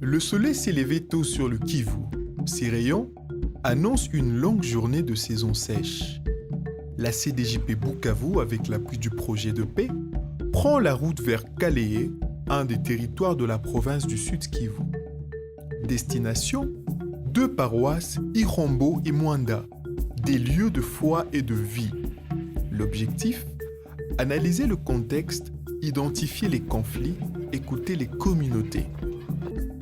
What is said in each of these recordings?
Le soleil s'est levé tôt sur le Kivu. Ses rayons annoncent une longue journée de saison sèche. La CDJP Bukavu, avec l'appui du projet de paix, prend la route vers Kalehe, un des territoires de la province du Sud Kivu. Destination, 2 paroisses, Irombo et Mwanda, des lieux de foi et de vie. L'objectif, analyser le contexte, identifier les conflits, écouter les communautés.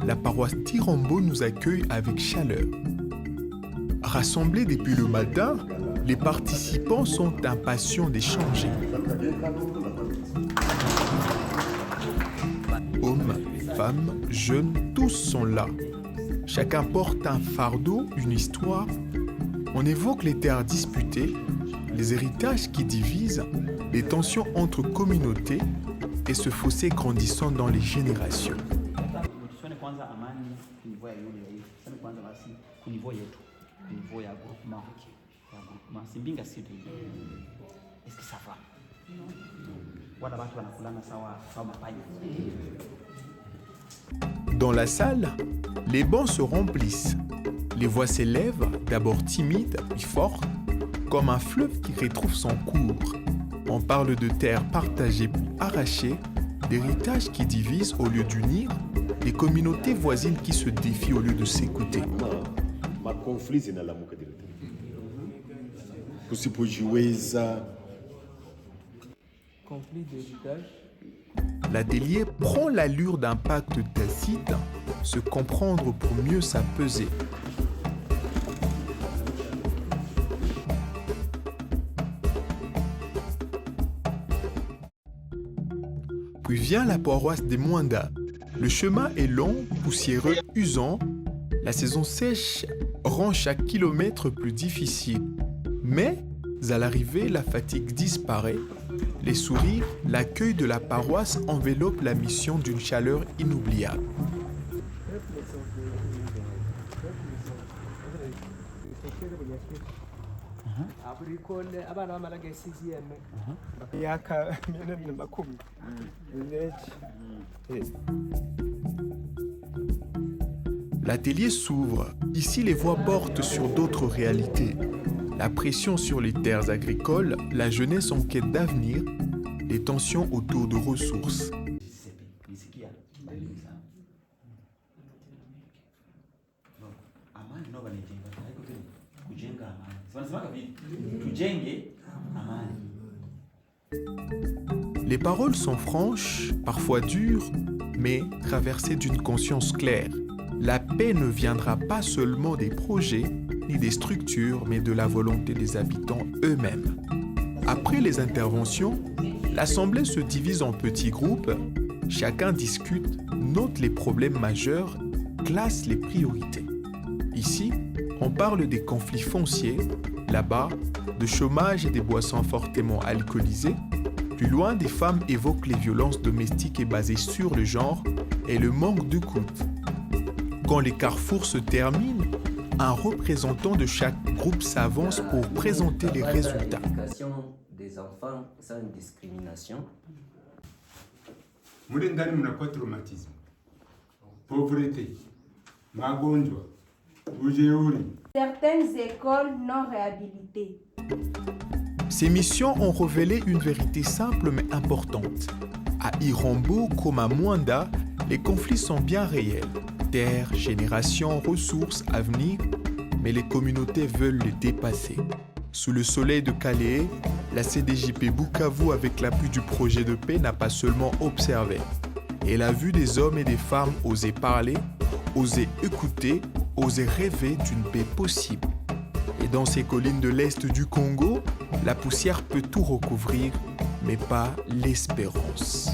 La paroisse Tirombo nous accueille avec chaleur. Rassemblés depuis le matin, les participants sont impatients d'échanger. Hommes, femmes, jeunes, tous sont là. Chacun porte un fardeau, une histoire. On évoque les terres disputées, les héritages qui divisent, les tensions entre communautés et ce fossé grandissant dans les générations. Dans la salle, les bancs se remplissent. Les voix s'élèvent, d'abord timides puis fortes, comme un fleuve qui retrouve son cours. On parle de terres partagées puis arrachées, d'héritages qui divisent au lieu d'unir, des communautés voisines qui se défient au lieu de s'écouter. Conflit d'héritage. L'atelier prend l'allure d'un pacte tacite, se comprendre pour mieux s'apeser. Puis vient la paroisse des Mwanda. Le chemin est long, poussiéreux, usant. La saison sèche rend chaque kilomètre plus difficile. Mais, à l'arrivée, la fatigue disparaît. Les sourires, l'accueil de la paroisse enveloppe la mission d'une chaleur inoubliable. L'atelier s'ouvre. Ici, les voix portent sur d'autres réalités. La pression sur les terres agricoles, la jeunesse en quête d'avenir, les tensions autour de ressources. Les paroles sont franches, parfois dures, mais traversées d'une conscience claire. La paix ne viendra pas seulement des projets ni des structures, mais de la volonté des habitants eux-mêmes. Après les interventions, l'Assemblée se divise en petits groupes. Chacun discute, note les problèmes majeurs, classe les priorités. Ici, on parle des conflits fonciers, là-bas, de chômage et des boissons fortement alcoolisées. Plus loin, des femmes évoquent les violences domestiques et basées sur le genre et le manque d'écoute. Quand les carrefours se terminent, un représentant de chaque groupe s'avance pour présenter les résultats. L'éducation des enfants sans discrimination. Mulengani mnakuwa traumatisme, pauvreté, magonjwa, ujeuri. Certaines écoles non réhabilitées. Ces missions ont révélé une vérité simple mais importante. À Irombo comme à Mwanda, les conflits sont bien réels. Terre, génération, ressources, avenir, mais les communautés veulent les dépasser. Sous le soleil de Kalehe, la CDJP Bukavu, avec l'appui du projet de paix, n'a pas seulement observé. Elle a vu des hommes et des femmes oser parler, oser écouter, oser rêver d'une paix possible. Et dans ces collines de l'Est du Congo, la poussière peut tout recouvrir, mais pas l'espérance.